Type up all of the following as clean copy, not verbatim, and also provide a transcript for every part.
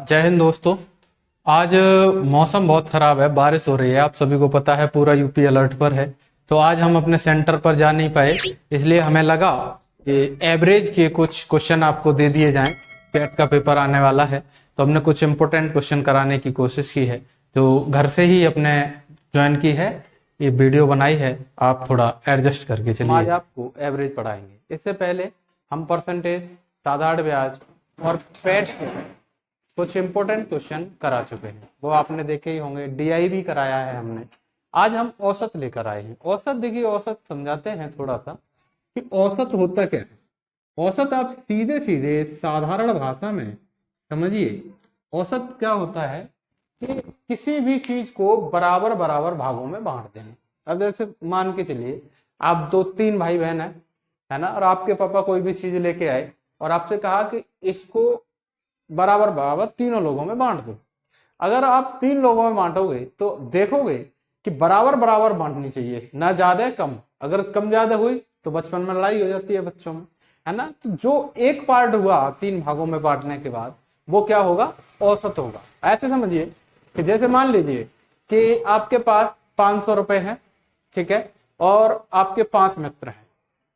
जय हिंद दोस्तों। आज मौसम बहुत खराब है, बारिश हो रही है, आप सभी को पता है, पूरा यूपी अलर्ट पर है। तो आज हम अपने सेंटर पर जा नहीं पाए, इसलिए हमें लगा कि एवरेज के कुछ क्वेश्चन आपको दे दिए जाएं। कैट का पेपर आने वाला है तो हमने कुछ इंपॉर्टेंट क्वेश्चन कराने की कोशिश की है, तो घर से ही अपने ज्वाइन की है, ये वीडियो बनाई है, आप थोड़ा एडजस्ट करके चलिए। आज आपको एवरेज पढ़ाएंगे। इससे पहले हम परसेंटेज, साधारण ब्याज और पेट कुछ इंपॉर्टेंट क्वेश्चन करा चुके हैं, वो आपने देखे ही होंगे। डीआई भी कराया है हमने। आज हम औसत लेकर आए हैं। औसत देखिए, औसत समझाते हैं थोड़ा सा कि औसत होता क्या है। औसत आप सीधे सीधे साधारण भाषा में समझिए। औसत क्या होता है कि किसी भी चीज को बराबर बराबर भागों में बांट दें। अब जैसे मान के चलिए आप 2-3 भाई बहन है ना, और आपके पापा कोई भी चीज लेके आए और आपसे कहा कि इसको बराबर बराबर तीनों लोगों में बांट दो। अगर आप 3 लोगों में बांटोगे तो देखोगे कि बराबर बराबर बांटनी चाहिए, ना ज्यादा कम। अगर कम ज्यादा हुई तो बचपन में लड़ाई हो जाती है बच्चों में, है ना। तो जो एक पार्ट हुआ 3 भागों में बांटने के बाद, वो क्या होगा? औसत होगा। ऐसे समझिए कि जैसे मान लीजिए कि आपके पास 500 रुपए है, ठीक है, और आपके 5 मित्र हैं।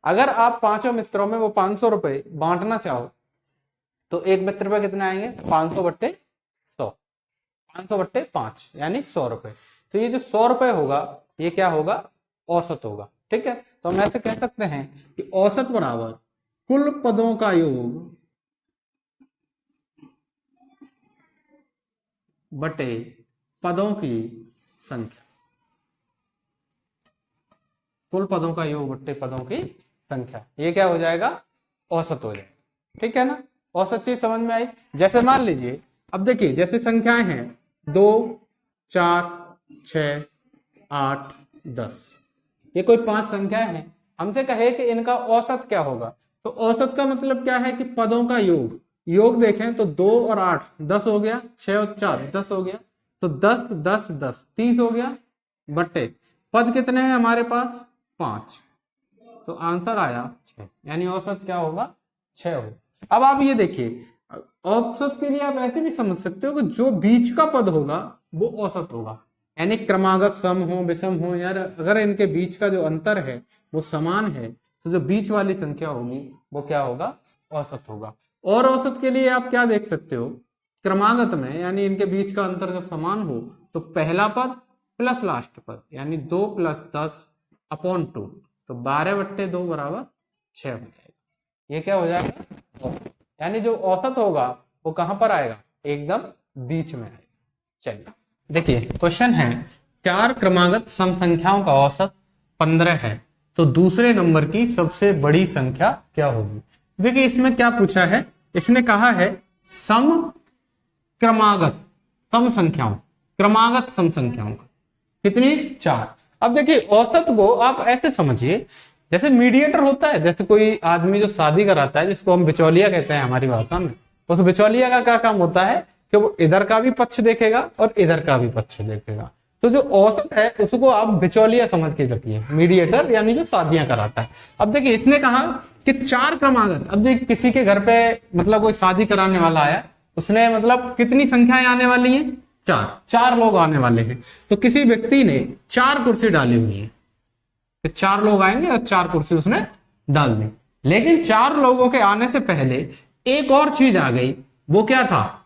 अगर आप 5 मित्रों में वो 500 रुपए बांटना चाहो तो एक मित्र पे कितने आएंगे? 500/100, 500/5 यानी 100 रुपए। तो ये जो 100 रुपए होगा, ये क्या होगा? औसत होगा। ठीक है, तो हम ऐसे कह सकते हैं कि औसत बराबर कुल पदों का योग बटे पदों की संख्या। कुल पदों का योग बटे पदों की संख्या, ये क्या हो जाएगा? औसत हो जाएगा। ठीक है ना। औसत चीज समझ में आई। जैसे मान लीजिए, अब देखिए जैसे संख्याएं हैं 2, 4, 6, 8, 10, ये कोई 5 संख्याएं हैं। हमसे कहे कि इनका औसत क्या होगा, तो औसत का मतलब क्या है कि पदों का योग। योग देखें तो 2 और 8 10 हो गया, 6 और 4 10 हो गया, तो 10 10 10 30 हो गया, बट्टे पद कितने हैं हमारे पास? 5। तो आंसर आया 6, यानी औसत क्या होगा? 6 होगा। अब आप ये देखिए, औसत के लिए आप ऐसे भी समझ सकते हो कि जो बीच का पद होगा वो औसत होगा, यानी क्रमागत सम हो विषम हो, यार अगर इनके बीच का जो अंतर है वो समान है तो जो बीच वाली संख्या होगी वो क्या होगा? औसत होगा। और औसत के लिए आप क्या देख सकते हो? क्रमागत में, यानी इनके बीच का अंतर जब समान हो तो पहला पद प्लस लास्ट पद, यानी 2 + 10/2, तो 12/2 बराबर 6 हो जाएगा। ये क्या हो जाएगा? यानी जो औसत होगा वो कहां पर आएगा? एकदम बीच में आएगा। चलिए देखिए, क्वेश्चन है 4 क्रमागत सम संख्याओं का औसत 15 है, तो दूसरे नंबर की सबसे बड़ी संख्या क्या होगी? देखिए इसमें क्या पूछा है, इसने कहा है सम क्रमागत सम संख्याओं, क्रमागत सम संख्याओं का कितनी? 4। अब देखिए औसत को आप ऐसे समझिए, जैसे मीडिएटर होता है, जैसे कोई आदमी जो शादी कराता है, जिसको हम बिचौलिया कहते हैं हमारी भाषा में, उस बिचौलिया का क्या काम होता है कि वो इधर का भी पक्ष देखेगा और इधर का भी पक्ष देखेगा। तो जो औसत है उसको आप बिचौलिया समझ के रखिए, मीडिएटर यानी जो शादियां कराता है। अब देखिए इसने कहा कि 4 क्रमागत। अब देखिए किसी के घर पे मतलब कोई शादी कराने वाला आया, उसने मतलब कितनी संख्याएं आने वाली हैं? 4 लोग आने वाले हैं। तो किसी व्यक्ति ने 4 कुर्सी डाली हुई है, 4 लोग आएंगे और 4 कुर्सी उसने डाल दी। लेकिन 4 लोगों के आने से पहले एक और चीज आ गई, वो क्या था?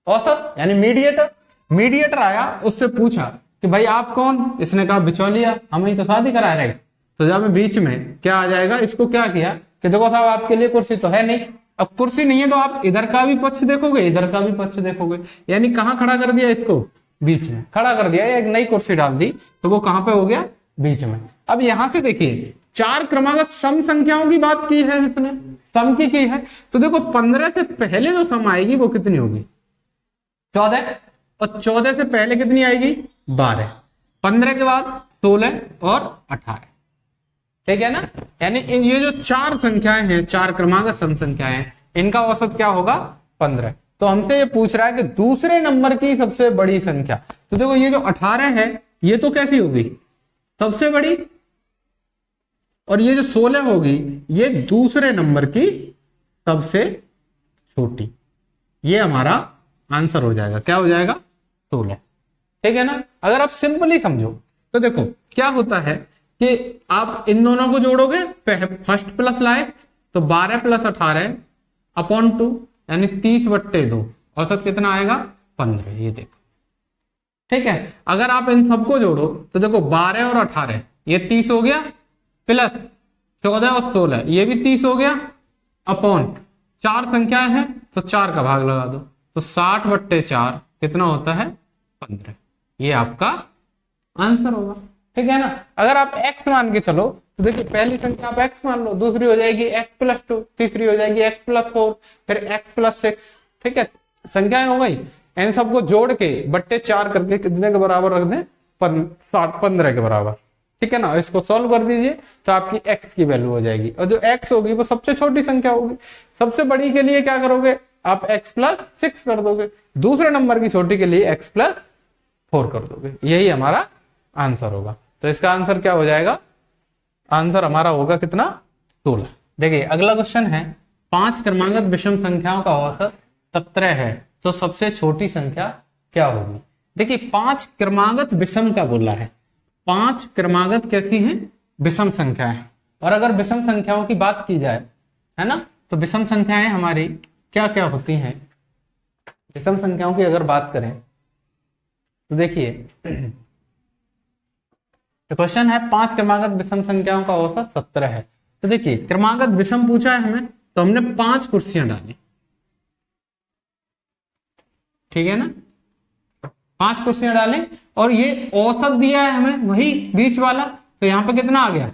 औसत, यानी मीडिएटर। मीडिएटर आया, उससे पूछा कि भाई आप कौन? इसने कहा बिचौलिया, हम ही तो शादी करा रहे। तो जब बीच में क्या आ जाएगा, इसको क्या किया कि देखो साहब आपके लिए कुर्सी तो है नहीं। अब कुर्सी नहीं है तो आप इधर का भी पक्ष देखोगे, इधर का भी पक्ष देखोगे, यानी कहां खड़ा कर दिया? इसको बीच में खड़ा कर दिया, एक नई कुर्सी डाल दी, तो वो कहां पे हो गया? बीच में। अब यहां से देखिए 4 क्रमागत सम संख्याओं की बात की है इसने, सम की है। तो देखो 15 से पहले जो सम आएगी वो कितनी होगी? 14, और 14 से पहले कितनी आएगी? 12, 15 के बाद 16 और 18। ठीक है ना। यानी ये जो 4 संख्याएं हैं, 4 क्रमागत सम संख्याएं, इनका औसत क्या होगा? 15। तो हमसे ये पूछ रहा है कि दूसरे नंबर की सबसे बड़ी संख्या। तो देखो ये जो 18 है ये तो कैसी होगी? सबसे बड़ी, और ये जो 16 होगी ये दूसरे नंबर की सबसे छोटी। ये हमारा आंसर हो जाएगा, क्या हो जाएगा 16। ठीक है ना। अगर आप सिंपली समझो तो देखो क्या होता है कि आप इन दोनों को जोड़ोगे, फर्स्ट प्लस लाए तो 12 + 18 अपॉन 2 यानी 30/2, औसत कितना आएगा 15, ये देखो। ठीक है। अगर आप इन सबको जोड़ो तो देखो 12 और 18 ये 30 हो गया, प्लस 14 और 16 ये भी 30 हो गया, अपॉन 4 संख्याएं हैं तो 4 का भाग लगा दो, तो 60/4 कितना होता है 15। ये आपका आंसर होगा। ठीक है ना। अगर आप x मान के चलो तो देखिए पहली संख्या आप x मान लो, दूसरी हो जाएगी x + 2, तीसरी हो जाएगी x + 4, फिर x + 6। ठीक है, संख्याएं हो गई। इन सबको जोड़ के बट्टे 4 करके कितने के बराबर रख दें 15 के बराबर। ठीक है ना। इसको सॉल्व कर दीजिए तो आपकी x की वैल्यू हो जाएगी, और जो x होगी वो सबसे छोटी संख्या होगी। सबसे बड़ी के लिए क्या करोगे आप x + 6 कर दोगे, दूसरे नंबर की छोटी के लिए x + 4 कर दोगे। यही हमारा आंसर होगा। तो इसका आंसर क्या हो जाएगा, आंसर हमारा होगा कितना 16। देखिए अगला क्वेश्चन है, 5 क्रमागत विषम संख्याओं का औसत 17 है तो सबसे छोटी संख्या क्या होगी। देखिए 5 क्रमागत विषम का बोला है, 5 क्रमागत कैसी हैं विषम संख्याएं। और अगर विषम संख्याओं की बात की जाए है ना, तो विषम संख्याएं हमारी क्या क्या होती हैं। विषम संख्याओं की अगर बात करें तो देखिए तो क्वेश्चन है 5 क्रमागत विषम संख्याओं का औसत 17 है। तो देखिए क्रमागत विषम पूछा है हमें, तो हमने 5 कुर्सियां डाली। ठीक है ना, 5 कुर्सियां डालें और ये औसत दिया है हमें वही बीच वाला, तो यहां पे कितना आ गया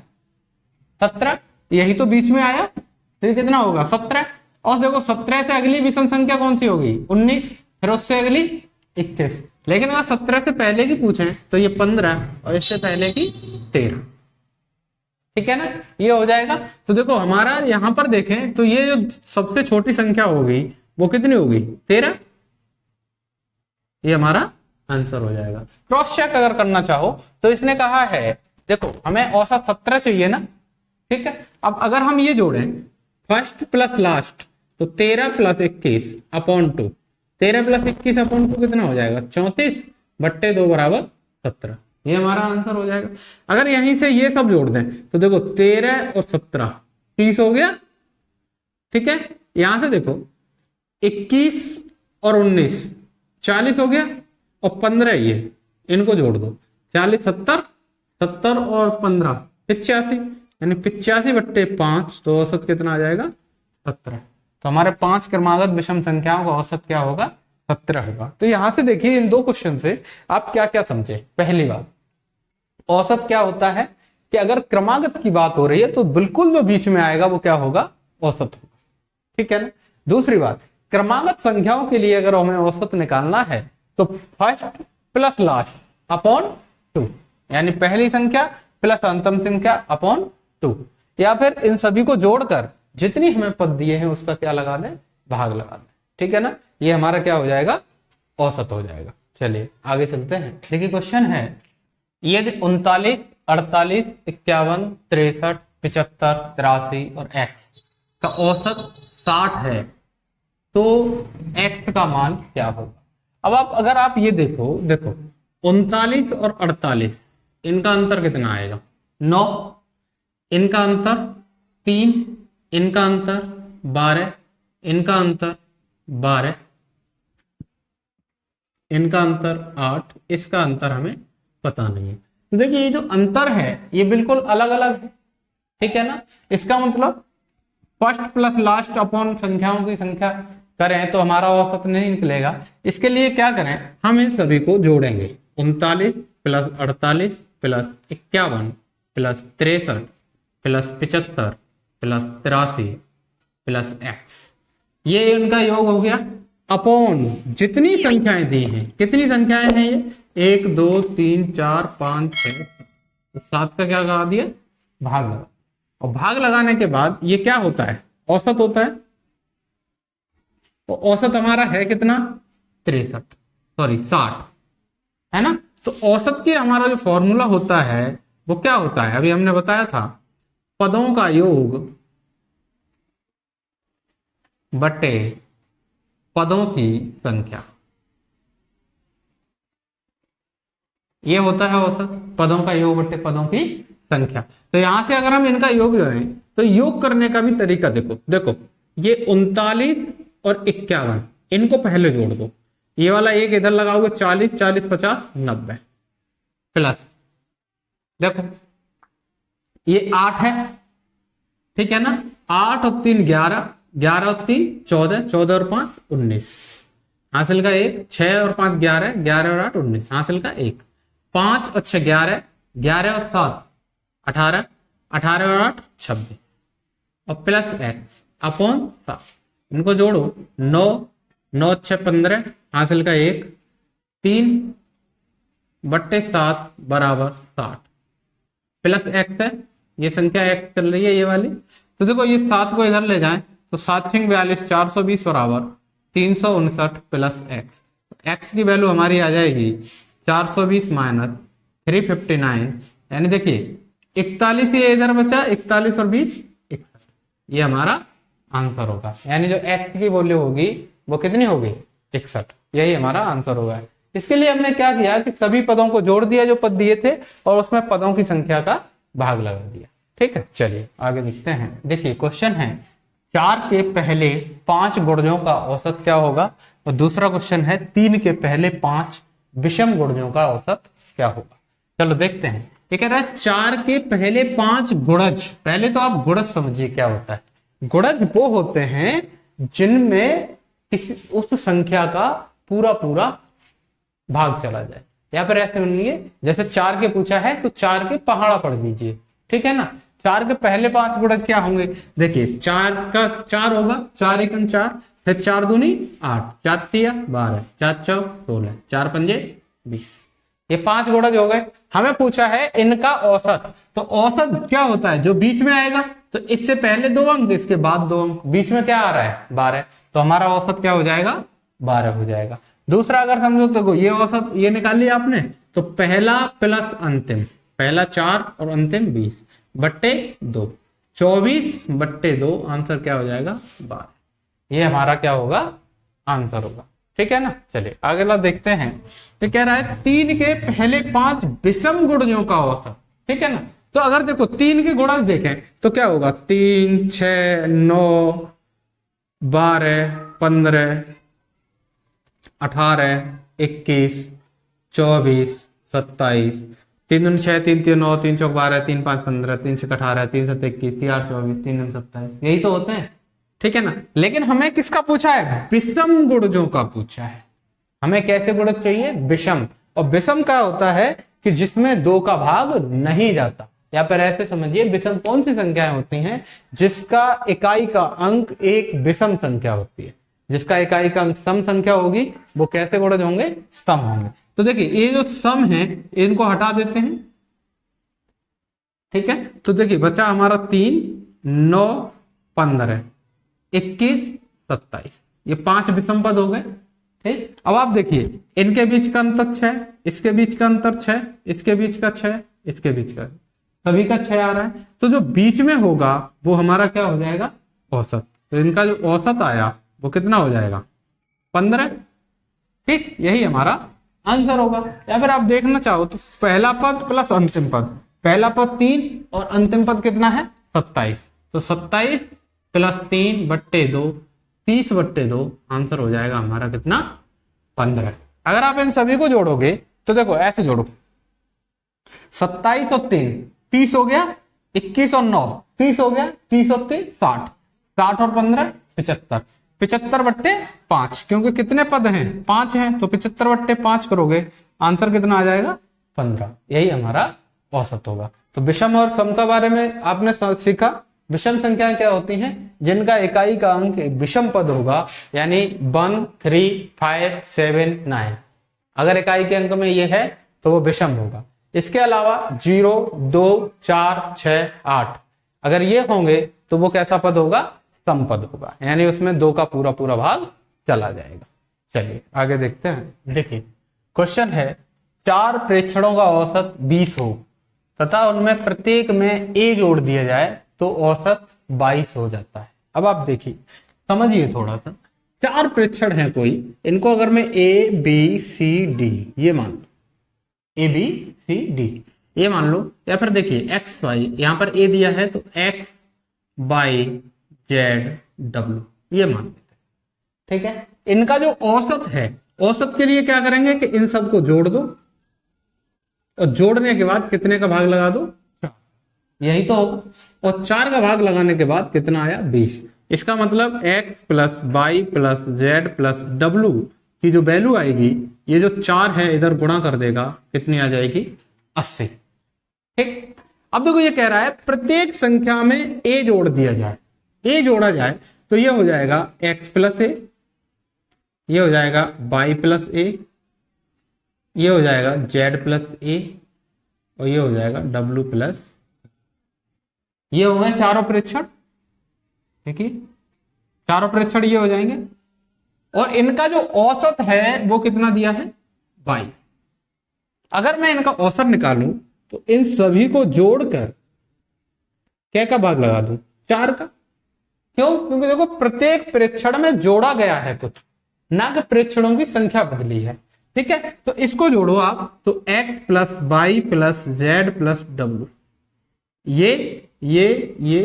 17, यही तो बीच में आया, तो ये कितना होगा 17। और देखो 17 से अगली विषम संख्या कौन सी होगी 19, फिर उससे अगली 21। लेकिन अगर 17 से पहले की पूछे तो ये 15 और इससे पहले की 13। ठीक है ना, ये हो जाएगा। तो देखो हमारा यहां पर देखें तो ये जो सबसे छोटी संख्या होगी वो कितनी होगी 13, ये हमारा आंसर हो जाएगा। क्रॉस चेक अगर करना चाहो तो इसने कहा है देखो हमें औसत 17 चाहिए ना। ठीक है, अब अगर हम ये जोड़ें फर्स्ट प्लस लास्ट तो 13 + 21 अपॉन 2, 13 + 21 अपॉन 2 कितना हो जाएगा 34/2 = 17, ये हमारा आंसर हो जाएगा। अगर यहीं से ये सब जोड़ दें तो देखो 13 और 17 30 हो गया। ठीक है, यहां से देखो 21 और 19 40 हो गया, और 15 ये इनको जोड़ दो 40 70 70 और 15 85, यानी 85/5, तो औसत कितना आ जाएगा 17। तो हमारे 5 क्रमागत विषम संख्याओं का औसत क्या होगा 17 होगा। तो यहां से देखिए इन 2 क्वेश्चन से आप क्या क्या समझे। पहली बात, औसत क्या होता है कि अगर क्रमागत की बात हो रही है तो बिल्कुल जो बीच में आएगा वो क्या होगा औसत होगा। ठीक है ना। दूसरी बात, क्रमागत संख्याओं के लिए अगर हमें औसत निकालना है तो फर्स्ट प्लस लास्ट अपॉन 2, यानी पहली संख्या प्लस अंतिम संख्या अपॉन 2, या फिर इन सभी को जोड़कर जितनी हमें पद दिए हैं उसका क्या लगा दें भाग लगा दें। ठीक है ना, ये हमारा क्या हो जाएगा औसत हो जाएगा। चलिए आगे चलते हैं। देखिए क्वेश्चन है, यदि 39 48 51 63 75 83 और x का औसत 60 है तो x का मान क्या होगा। अब अगर आप ये देखो 39 और 48 इनका अंतर कितना आएगा 9, इनका अंतर 3, इनका अंतर 12, इनका अंतर 12, इनका अंतर 8, इसका अंतर हमें पता नहीं है। तो देखिए ये जो अंतर है ये बिल्कुल अलग अलग है। ठीक है ना, इसका मतलब फर्स्ट प्लस लास्ट अपॉन संख्याओं की संख्या करें तो हमारा औसत नहीं निकलेगा। इसके लिए क्या करें, हम इन सभी को जोड़ेंगे 39 + 48 + 51 + 63 + 75 + 83 + x, ये उनका योग हो गया अपॉन जितनी संख्याएं दी हैं। कितनी संख्याएं हैं ये 1 2 3 4 5 6, 7 का क्या करा दिया भाग लगा, और भाग लगाने के बाद ये क्या होता है औसत होता है। तो औसत हमारा है कितना 60 है ना। तो औसत के हमारा जो फॉर्मूला होता है वो क्या होता है, अभी हमने बताया था पदों का योग बटे पदों की संख्या। ये होता है औसत पदों का योग बट्टे पदों की संख्या। तो यहां से अगर हम इनका योग जोड़ें तो योग करने का भी तरीका देखो, देखो ये 39 और 51 इनको पहले जोड़ दो, ये वाला एक इधर लगाओगे 40 40 50 90 प्लस देखो ये 8 है, ठीक है ना, 8 और 3 11, 11 और 3 14, 14 और 5 19, हासिल का 1, 6 और 5 11, 11 और 8 19, हासिल का 1, 5 और 6 11, 11 और 7 18, 18 और 8 26 और प्लस एक्स अपॉन 7, इनको जोड़ो 9, 9 6 15, हासिल का 1, 3 बट्टे 7 बराबर 60 प्लस एक्स है, ये संख्या एक्स चल रही है ये वाली। तो देखो ये 7 को इधर ले जाएं तो 7 6 42 420 बराबर 359 प्लस एक्स, एक्स की वैल्यू हमारी आ जाएगी 420 माइनस 359, यानी देखिए 41 ये इधर बचा, 41 और 20 61, ये हमारा आंसर होगा। यानी जो एक्स की वैल्यू होगी वो कितनी होगी 61, यही हमारा आंसर होगा। इसके लिए हमने क्या किया कि सभी पदों को जोड़ दिया जो पद दिए थे और उसमें पदों की संख्या का भाग लगा दिया। ठीक है, चलिए आगे देखते हैं। देखिए क्वेश्चन है 4 के पहले 5 गुणजों का औसत क्या होगा, और दूसरा क्वेश्चन है 3 के पहले 5 विषम गुणजों का औसत क्या होगा। चलो देखते हैं। ये कह रहा है 4 के पहले 5 गुणज। पहले तो आप गुणज समझिए क्या होता है। गुणज वो होते हैं जिनमें किसी उस संख्या का पूरा पूरा भाग चला जाए, या फिर ऐसे मानिए जैसे 4 के पूछा है तो 4 के पहाड़ा पढ़ लीजिए, ठीक है ना। 4 के पहले 5 गुणज क्या होंगे, देखिए 4 का 4 होगा, 4 एकम 4, फिर 4 दूनी 8, 4 तिया 12, 4 चौक 16, 4 पंजे 20, ये 5 गुणज हो गए। हमें पूछा है इनका औसत, तो औसत क्या होता है जो बीच में आएगा, तो इससे पहले 2 अंक इसके बाद 2 अंक, बीच में क्या आ रहा है 12, तो हमारा औसत क्या हो जाएगा 12 हो जाएगा। दूसरा अगर समझो तो ये औसत ये निकाल लिया आपने, तो पहला प्लस अंतिम, पहला 4 और अंतिम 20 बट्टे 2, 24 बट्टे 2, आंसर क्या हो जाएगा 12, ये हमारा क्या होगा आंसर होगा। ठीक है ना। चलिए अगला देखते हैं। तो कह रहा है 3 के पहले 5 विषम गुणजों का औसत, ठीक है ना। तो अगर देखो 3 के गुणज देखें तो क्या होगा, 3 6 9 12 15 18 21 24 27, 3 दूनी 6 3 3 9 3 चौक 12 3 5 15 3 6 18 3 7 21 3 8 24 3 9 27, यही तो होते हैं, ठीक है ना। लेकिन हमें किसका पूछा है, विषम गुणजों का पूछा है। हमें कैसे गुणज चाहिए, विषम। और विषम क्या होता है कि जिसमें 2 का भाग नहीं जाता, या फिर ऐसे समझिए विषम कौन सी संख्याएं होती हैं जिसका इकाई का अंक एक विषम संख्या होती है। जिसका इकाई का अंक सम संख्या होगी वो कैसे गुणज होंगे, सम होंगे। तो देखिए ये जो सम है इनको हटा देते हैं, ठीक है। तो देखिए बचा हमारा 3 9 15 21 27, ये 5 विषम पद हो गए, ठीक। अब आप देखिए इनके बीच का अंतर 6, इसके बीच का अंतर 6, इसके बीच का 6, इसके बीच का, सभी का 6 आ रहा है। तो जो बीच में होगा वो हमारा क्या हो जाएगा औसत। तो इनका जो औसत आया वो कितना हो जाएगा 15, ठीक, यही हमारा आंसर होगा। या फिर आप देखना चाहो तो पहला पद प्लस अंतिम पद, पहला पद 3 और अंतिम पद कितना है 27, तो 27 प्लस 3 बट्टे 2 30 बट्टे 2, आंसर हो जाएगा हमारा कितना 15। अगर आप इन सभी को जोड़ोगे तो देखो ऐसे जोड़ो, 27 और 3 30 हो गया, 21 और 9 30 हो गया, 30 और 3 60, 60 और 15 75, 75 बट्टे 5, क्योंकि कितने पद हैं 5 हैं, तो 75 बट्टे 5 करोगे आंसर कितना आ जाएगा 15, यही हमारा औसत होगा। तो विषम और सम का बारे में आपने सीखा। विषम संख्याएं क्या होती हैं, जिनका इकाई का अंक विषम पद होगा, यानी 1 3 5 7 9, अगर इकाई के अंक में ये है तो वो विषम होगा। इसके अलावा 0 2 4 6 8, अगर ये होंगे तो वो कैसा पद होगा, सम पद होगा, यानी उसमें 2 का पूरा पूरा भाग चला जाएगा। चलिए आगे देखते हैं। देखिए क्वेश्चन है 4 प्रेक्षणों का औसत 20 हो तथा उनमें प्रत्येक में a जोड़ दिया जाए तो औसत 22 हो जाता है। अब आप देखिए समझिए थोड़ा सा, 4 प्रेक्षण हैं कोई, इनको अगर मैं A B C D ये मान लो, ए बी सी डी, ये मान लो। या फिर देखिए एक्स वाई, यहां पर ए दिया है तो एक्स वाई जेड डब्ल्यू, ये मान लेते हैं। ठीक है, इनका जो औसत है, औसत के लिए क्या करेंगे कि इन सबको जोड़ दो और जोड़ने के बाद कितने का भाग लगा दो, 4, यही तो होगा। और 4 का भाग लगाने के बाद कितना आया, 20। इसका मतलब x plus y plus Z plus W की जो वैल्यू आएगी, ये जो 4 है इधर गुणा कर देगा, कितनी आ जाएगी, 80। ठीक, अब देखो ये कह रहा है प्रत्येक संख्या में a जोड़ दिया जाए, a जोड़ा जाए तो ये हो जाएगा x प्लस ए, ये हो जाएगा y प्लस ए, ये हो जाएगा z प्लस ए, और ये हो जाएगा w प्लस, ये हो गए चारों प्रेक्षण। देखिए चारों प्रेक्षण ये हो जाएंगे, और इनका जो औसत है वो कितना दिया है, 22। अगर मैं इनका औसत निकालूं तो इन सभी को जोड़कर क्या का भाग लगा दूं, 4 का। क्यों, क्योंकि देखो प्रत्येक प्रेक्षण में जोड़ा गया है कुछ, ना कि प्रेक्षणों की संख्या बदली है। ठीक है, तो इसको जोड़ो आप, तो x plus y plus Z plus W, ये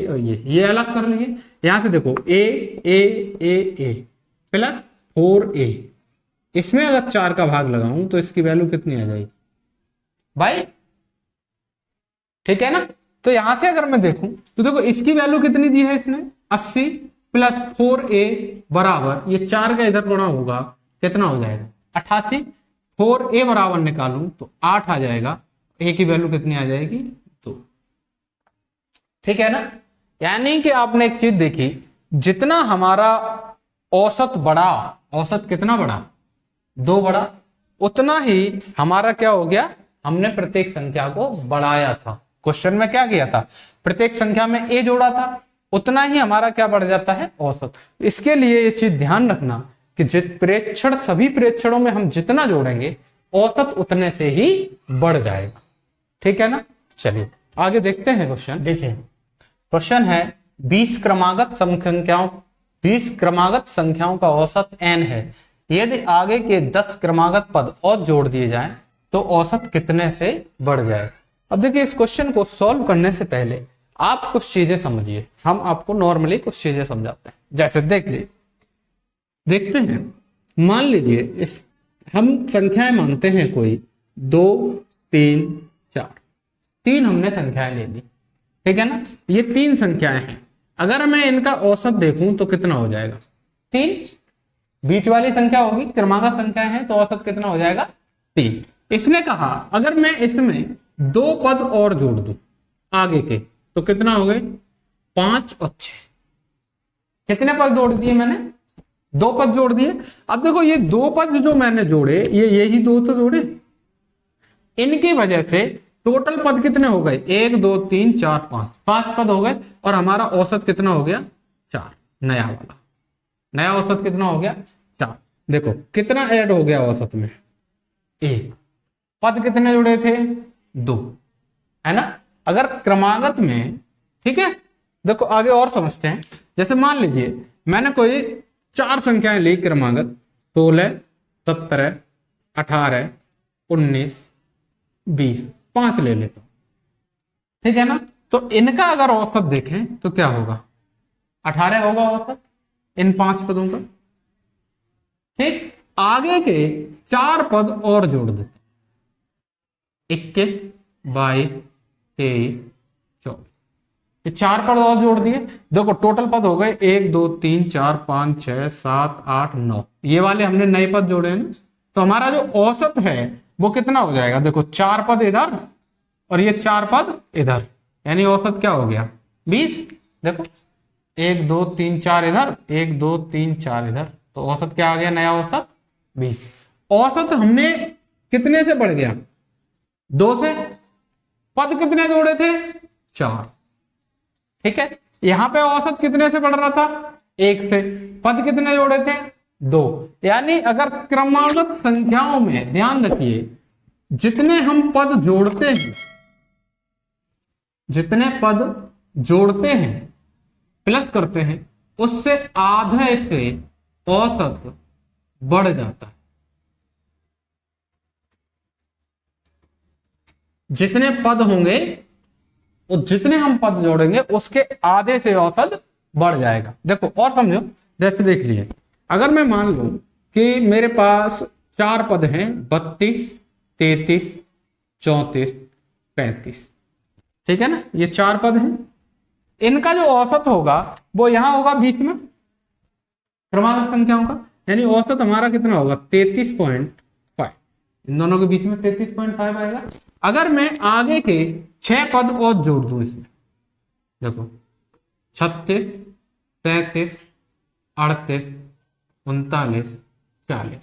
और ये अलग कर लिए। यहां से देखो ए प्लस 4a, इसमें अगर 4 का भाग लगाऊं तो इसकी वैल्यू कितनी आ जाएगी, भाई। ठीक है ना, तो यहां से अगर मैं देखूं तो देखो इसकी वैल्यू कितनी दी है इसने, 80 प्लस 4a बराबर, ये 4 का इधर गुणा होगा, कितना हो जाएगा, 88। 4a बराबर निकालूं तो 8 आ जाएगा, a की वैल्यू कितनी आ जाएगी, 2। ठीक है ना, यानी कि आपने एक चीज देखी, जितना हमारा औसत बढ़ा, औसत कितना बढ़ा, 2 बढ़ा, उतना ही हमारा क्या हो गया, हमने प्रत्येक संख्या को बढ़ाया था। क्वेश्चन में क्या किया था, प्रत्येक संख्या में a जोड़ा था, उतना ही हमारा क्या बढ़ जाता है, औसत। इसके लिए ये चीज ध्यान रखना कि प्रेक्षण, सभी प्रेक्षणों में हम जितना जोड़ेंगे औसत उतने से ही बढ़ जाएगा। ठीक है ना, चलिए आगे देखते हैं क्वेश्चन। देखिए क्वेश्चन है 20 क्रमागत संख्याओं का औसत n है, यदि आगे के 10 क्रमागत पद और जोड़ दिए जाएं तो औसत कितने से बढ़ जाए। अब देखिए इस क्वेश्चन को सॉल्व करने से पहले आप कुछ चीजें समझिए, हम आपको नॉर्मली कुछ चीजें समझाते हैं। जैसे देखते हैं, मान लीजिए इस हम संख्याएं मानते हैं कोई 2 3 4, 3 हमने संख्याएं ले ली। ठीक है ना, ये 3 संख्याएं हैं, अगर मैं इनका औसत देखूं तो कितना हो जाएगा, 3। बीच वाली संख्या होगी, क्रमागत संख्या है तो औसत कितना हो जाएगा, 3। इसने कहा अगर मैं इसमें 2 पद और जोड़ दूं आगे के तो कितना हो गए, 5 और 6। कितने पद जोड़ दिए मैंने, 2 पद जोड़ दिए। अब देखो ये 2 पद जो मैंने जोड़े, यही 2 तो जोड़े, इनकी वजह से टोटल पद कितने हो गए, 1 2 3 4 5 पद हो गए, और हमारा औसत कितना हो गया, 4। नया वाला नया औसत कितना हो गया, 4। देखो कितना ऐड हो गया औसत में, 1। पद कितने जुड़े थे, 2, है ना। अगर क्रमागत में, ठीक है, देखो आगे और समझते हैं। जैसे मान लीजिए मैंने कोई 4 संख्याएं ली क्रमागत, 16 17 18 19 20, 5 ले लेता हूं। ठीक है ना, तो इनका अगर औसत देखें तो क्या होगा, 18 होगा औसत इन 5 पदों का। ठीक, आगे के 4 पद और जोड़ देते, 21 22 23 24, ये 4 पद और जोड़ दिए। देखो टोटल पद हो गए 1 2 3 4 5 6 7 8 9, ये वाले हमने नए पद जोड़े हैं। तो हमारा जो औसत है वो कितना हो जाएगा, देखो 4 पद इधर और ये 4 पद इधर, यानी औसत क्या हो गया, 20। देखो 1 2 3 4 इधर, 1 2 3 4 इधर, तो औसत क्या आ गया, नया औसत 20। औसत हमने कितने से बढ़ गया, 2 से। पद कितने जोड़े थे, 4। ठीक है, यहां पे औसत कितने से बढ़ रहा था, 1 से। पद कितने जोड़े थे, 2। यानी अगर क्रमागत संख्याओं में ध्यान रखिए, जितने हम पद जोड़ते हैं, जितने पद जोड़ते हैं प्लस करते हैं, उससे आधे से औसत बढ़ जाता है। जितने पद होंगे और जितने हम पद जोड़ेंगे उसके आधे से औसत बढ़ जाएगा। देखो और समझो, जैसे देख लिए, अगर मैं मान लूं कि मेरे पास 4 पद हैं, 32, 33, 34, 35, ठीक है ना, ये 4 पद हैं। इनका जो औसत होगा वो यहां होगा बीच में क्रमांक संख्याओं का, यानी औसत हमारा कितना होगा 33.5, इन दोनों के बीच में 33.5 आएगा। अगर मैं आगे के 6 पद और जोड़ दूं इसमें, देखो 36, 33, 38, 39, 40,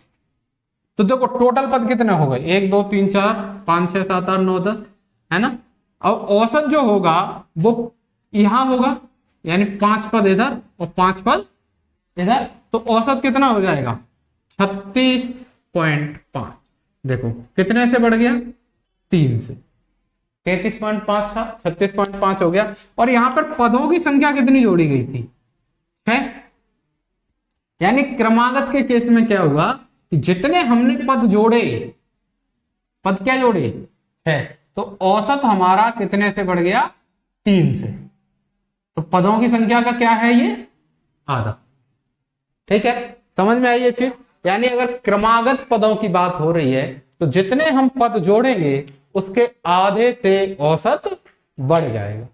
तो देखो टोटल पद कितने हो गए, 1 2 3 4 5 6 7 8 9 10, है ना। अब औसत जो होगा वो यहां होगा, यानी 5 पद इधर और 5 पद इधर, तो औसत कितना हो जाएगा 36.5। देखो कितने से बढ़ गया, 3 से, 33.5 था 36.5 हो गया। और यहां पर पदों की संख्या कितनी जोड़ी गई थी, 6, यानी क्रमागत के केस में क्या हुआ कि जितने हमने पद जोड़े, पद क्या जोड़े 6, तो औसत हमारा कितने से बढ़ गया 3 से। तो पदों की संख्या का क्या है ये आधा, ठीक है, समझ में आई ये चीज। यानी अगर क्रमागत पदों की बात हो रही है तो जितने हम पद जोड़ेंगे उसके आधे से औसत बढ़ जाएगा,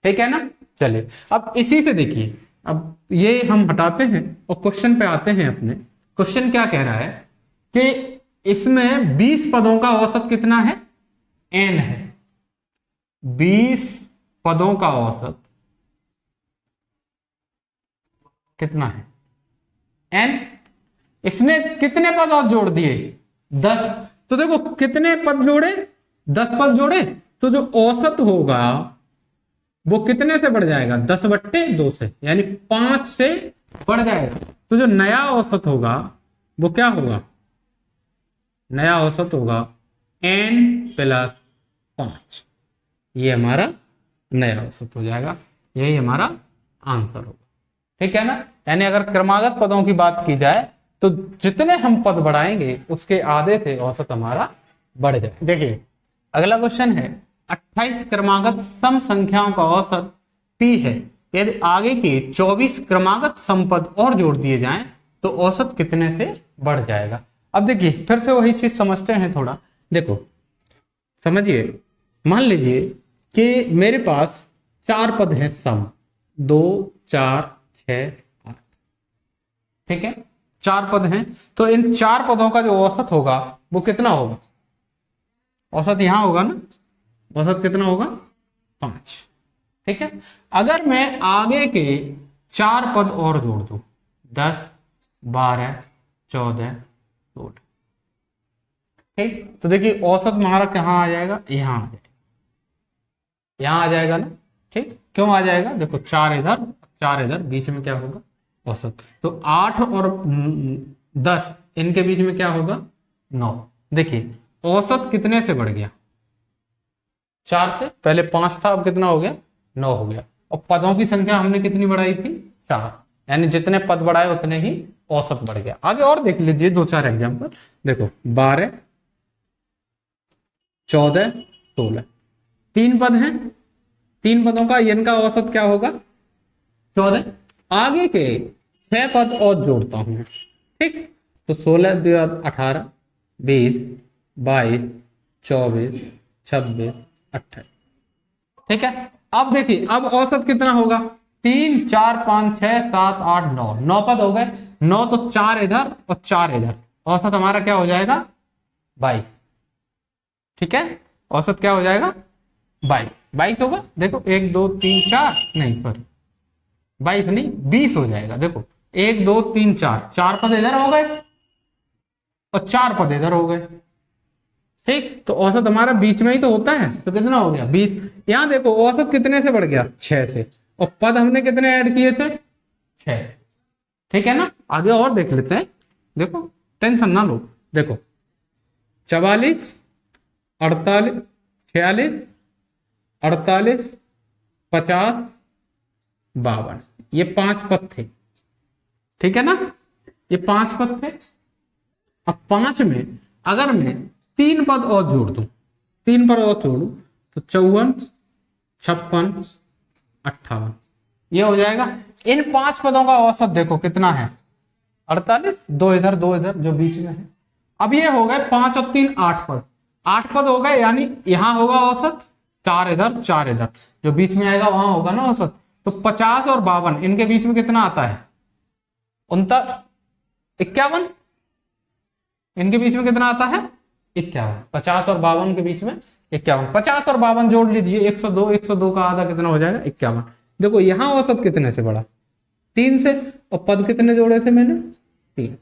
ठीक है ना। चलिए अब इसी से देखिए, अब ये हम हटाते हैं और क्वेश्चन पे आते हैं अपने। क्वेश्चन क्या कह रहा है कि इसमें 20 पदों का औसत कितना है, n है, 20 पदों का औसत कितना है n। इसने कितने पद और जोड़ दिए 10, तो देखो कितने पद जोड़े 10 पद जोड़े, तो जो औसत होगा वो कितने से बढ़ जाएगा 10/2 से, यानी 5 से बढ़ जाएगा। तो जो नया औसत होगा वो क्या होगा, नया औसत होगा n + 5, ये हमारा नया औसत हो जाएगा, यही हमारा आंसर होगा, ठीक है ना। यानी अगर क्रमागत पदों की बात की जाए तो जितने हम पद बढ़ाएंगे उसके आधे से औसत हमारा बढ़ जाए। देखिए अगला क्वेश्चन है, 28 क्रमागत सम संख्याओं का औसत p है, यदि आगे के 24 क्रमागत समपद और जोड़ दिए जाएं तो औसत कितने से बढ़ जाएगा। अब देखिए फिर से वही चीज समझते हैं थोड़ा। देखो समझिए, मान लीजिए कि मेरे पास 4 पद हैं सम, 2 4 6 8, ठीक है, 4 पद हैं। तो इन 4 पदों का जो औसत होगा वो कितना होगा, औसत यहां होगा ना, औसत कितना होगा 5, ठीक है। अगर मैं आगे के 4 पद और जोड़ दूं, 10 12 14 16, ठीक, तो देखिए औसत हमारा कहां आ जाएगा, यहां आ जाएगा, यहां आ जाएगा ना, ठीक। क्यों आ जाएगा, देखो 4 इधर 4 इधर, बीच में क्या होगा औसत, तो 8 और 10 इनके बीच में क्या होगा 9। देखिए औसत कितने से बढ़ गया 4 से, पहले 5 था अब कितना हो गया 9 हो गया। और पदों की संख्या हमने कितनी बढ़ाई थी 4, यानी जितने पद बढ़ाए उतने ही औसत बढ़ गया। आगे और देख लीजिए 2-4 एग्जांपल। देखो 12 14 16, 3 पद हैं, 3 पदों का इनका औसत क्या होगा 14। आगे के 6 पद और जोड़ता हूं, ठीक, तो 16 2 18 20 22 24 26 28, ठीक है। अब देखिए अब औसत कितना होगा, 3 4 5 6 7 8 9, 9 पद हो गए, 9 तो 4 इधर और 4 इधर, औसत हमारा क्या हो जाएगा 22, ठीक है, औसत क्या हो जाएगा 22 होगा। देखो 1 2 3 4 नहीं, सॉरी 22 नहीं 20 हो जाएगा। देखो 1 2 3 4, 4 पद इधर हो गए और 4 पद इधर हो गए, ठीक, तो औसत हमारा बीच में ही तो होता है, तो कितना हो गया 20। यहां देखो औसत कितने से बढ़ गया 6 से, और पद हमने कितने ऐड किए थे 6, ठीक है ना। आगे और देख लेते हैं, देखो टेंशन ना लो। देखो 44 48 46 48 50 52, ये 5 पद थे, ठीक है ना, ये 5 पद थे। अब 5 में अगर मैं 3 पद और जोड़ दूं, 3 पर और जोड़ू तो 54, 56, 58, ये हो जाएगा। इन 5 पदों का औसत देखो कितना है, 48, 2 इधर 2 इधर जो बीच में है। अब ये हो गए 5 और 3 8 पद, 8 पद हो गए, यानी यहां होगा औसत, 4 इधर 4 इधर, जो बीच में आएगा वहां होगा ना औसत। तो 50 और 52 इनके बीच में कितना आता है, 51, इनके बीच में कितना आता है 51, 50 और 52 के बीच में 51, 50 और 52 जोड़ लीजिए 102, 102 का आधा कितना हो जाएगा 51। देखो यहां औसत कितने से बढ़ा, 3 से, और पद कितने जोड़े थे मैंने 3,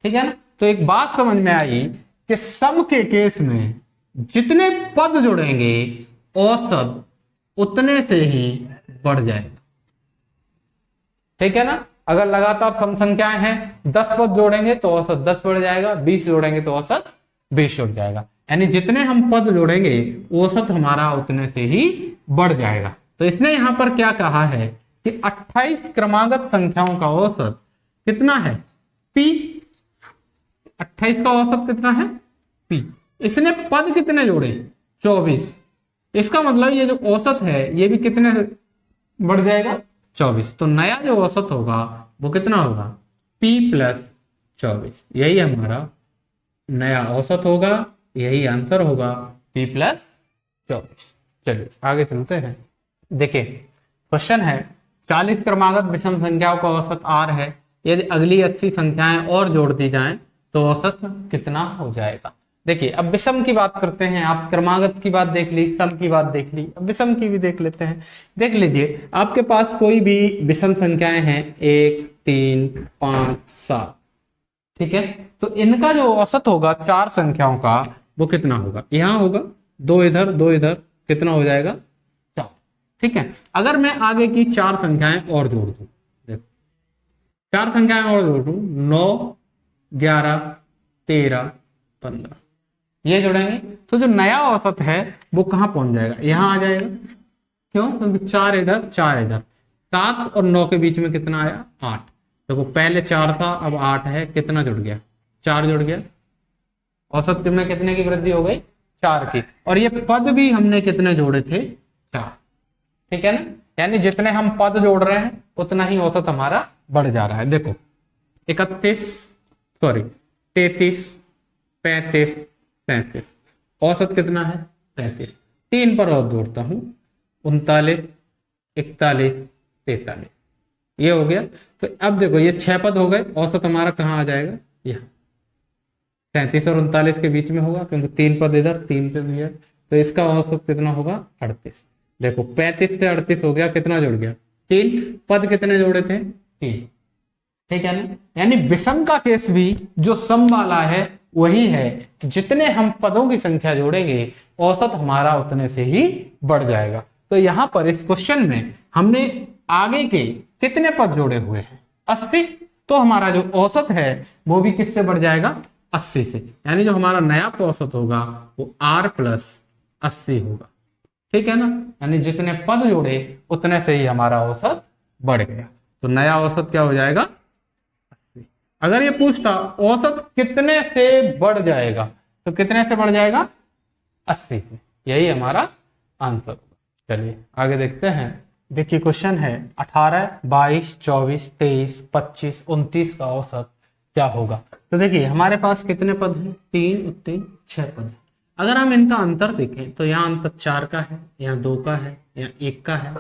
ठीक है ना। तो एक बात समझ में आई कि सम के केस में जितने पद जोड़ेंगे औसत उतने से ही बढ़ जाएगा, ठीक है ना। अगर लगातार सम संख्याएं हैं 10 पद जोड़ेंगे तो औसत 10 बढ़ जाएगा, 20 जोड़ेंगे तो औसत 20 बढ़ जाएगा, यानी जितने हम पद जोड़ेंगे औसत हमारा उतने से ही बढ़ जाएगा। तो इसने यहां पर क्या कहा है कि 28 क्रमागत संख्याओं का औसत कितना है P, 28 का औसत कितना है P। इसने पद कितने जोड़े 24, इसका मतलब ये जो औसत है ये भी कितने बढ़ जाएगा 24। तो नया जो औसत होगा वो कितना होगा P + 24, यही हमारा नया औसत होगा, यही आंसर होगा P + 24। चलिए आगे चलते हैं। देखिए क्वेश्चन है 40 क्रमागत विषम संख्याओं का औसत R है, यदि अगली 80 संख्याएं और जोड़ दी जाएं तो औसत कितना हो जाएगा। देखिए अब विषम की बात करते हैं, आप क्रमागत की बात देख ली, सम की बात देख ली, अब विषम की भी देख लेते हैं। देख लीजिए आपके पास कोई भी विषम संख्याएं हैं 1, 3, 5, 7, ठीक है। तो इनका जो औसत होगा 4 संख्याओं का वो कितना होगा, यहां होगा 2 इधर 2 इधर, कितना हो जाएगा 4, ठीक है। अगर मैं आगे की 4 संख्याएं और जोड़ दूं, देखो 4 संख्याएं और जोड़ दूं 9, 11, 13, 15, ये जोड़ेंगे तो जो नया औसत है वो कहां पहुंच जाएगा, यहां आ जाएगा। क्यों, क्योंकि 4 इधर 4 इधर, 7 और 9 के बीच में कितना आया 8। देखो पहले 4 था अब 8 है, कितना जुड़ गया 4 जुड़ गया, औसत में कितने की वृद्धि हो गई 4 की। और ये पद भी हमने कितने जोड़े थे 4, ठीक है ना। यानी जितने हम पद जोड़ रहे हैं उतना ही औसत हमारा बढ़ जा रहा है। देखो 33, 35, 37, औसत कितना है 35, 3 पर और जोड़ता हूं 39, 41, 43, ये हो गया। तो अब देखो ये 6 पद हो गए, औसत हमारा कहाँ आ जाएगा, यहाँ 37 और 39 के बीच में होगा, क्योंकि 3 पद इधर 3 पे भी है। तो इसका औसत कितना होगा 38। देखो 35 से 38 हो गया, कितना जुड़ गया 3, पद कितने जोड़े थे 3, ठीक है ना। यानी विषम का केस भी जो सम वाला है वही है, जितने हम पदों की संख्या जोड़ेंगे औसत हमारा उतने से ही बढ़ जाएगा। तो यहां पर इस क्वेश्चन में हमने आगे के कितने पद जोड़े हुए हैं 80, तो हमारा जो औसत है वो भी किससे बढ़ जाएगा 80 से, यानी जो हमारा नया औसत होगा वो R + 80 होगा, ठीक है ना। यानी जितने पद जोड़े उतने से ही हमारा औसत बढ़ गया, तो नया औसत क्या हो जाएगा 80। अगर ये पूछता औसत कितने से बढ़ जाएगा तो कितने से बढ़ जाएगा 80 से, यही हमारा आंसर होगा। चलिए आगे देखते हैं। देखिए क्वेश्चन है 18, 22, 24, 23, 25, 29 का औसत क्या होगा। तो देखिए हमारे पास कितने पद हैं 3 और 3 6 पद हैं। अगर हम इनका अंतर देखें तो यहाँ अंतर 4 का है, यहाँ 2 का है, यहाँ 1 का है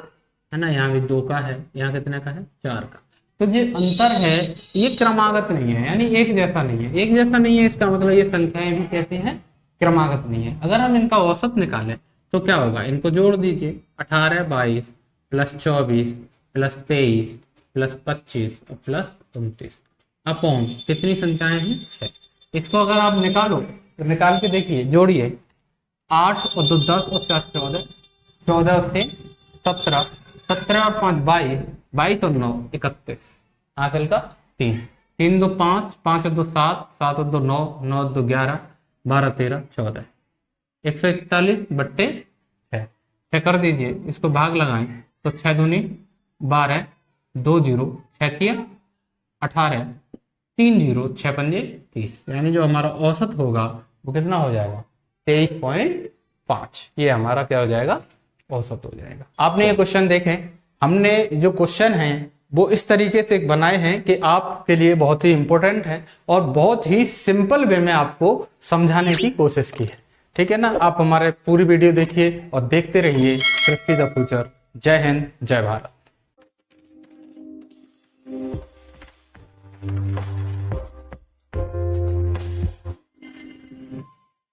ना, यहाँ भी 2 का है, यहाँ कितने का है 4 का। तो ये अंतर है ये क्रमागत नहीं है, यानी एक जैसा नहीं है। एक जैसा नहीं है इसका मतलब ये संख्याएं भी कहते हैं क्रमागत नहीं है। अगर हम इनका औसत निकालें तो क्या होगा, इनको जोड़ दीजिए 18, 22 + 24 + 23 + 25 और +29 अपॉन कितनी संख्याएं हैं 6। इसको अगर आप निकालो तो निकाल के देखिए, जोड़िए 8 और 2 10 और 4 14, 14 से 17, 17 और 5 22, 22 और 9 31, हासिल का 3, 3 2 5, 5 और 2 7, 7 और 2 9, 9 और 2 11, 12 13 14, 141/6 कर दीजिए। इसको भाग लगाएं तो 6 दूनी 12, 2 0, 6 तिया 18, 3 0, 6 पंजे 30, यानी जो हमारा औसत होगा वो कितना हो जाएगा 23.5 5। ये हमारा क्या हो जाएगा, औसत हो जाएगा। आपने ये क्वेश्चन देखें, हमने जो क्वेश्चन है वो इस तरीके से बनाए हैं कि आपके लिए बहुत ही इंपॉर्टेंट है और बहुत ही सिंपल वे में आपको समझाने की कोशिश की है। ठीक है ना। आप हमारे पूरी वीडियो देखिए और देखते रहिए कृषि द फ्यूचर। जय हिंद, जय भारत।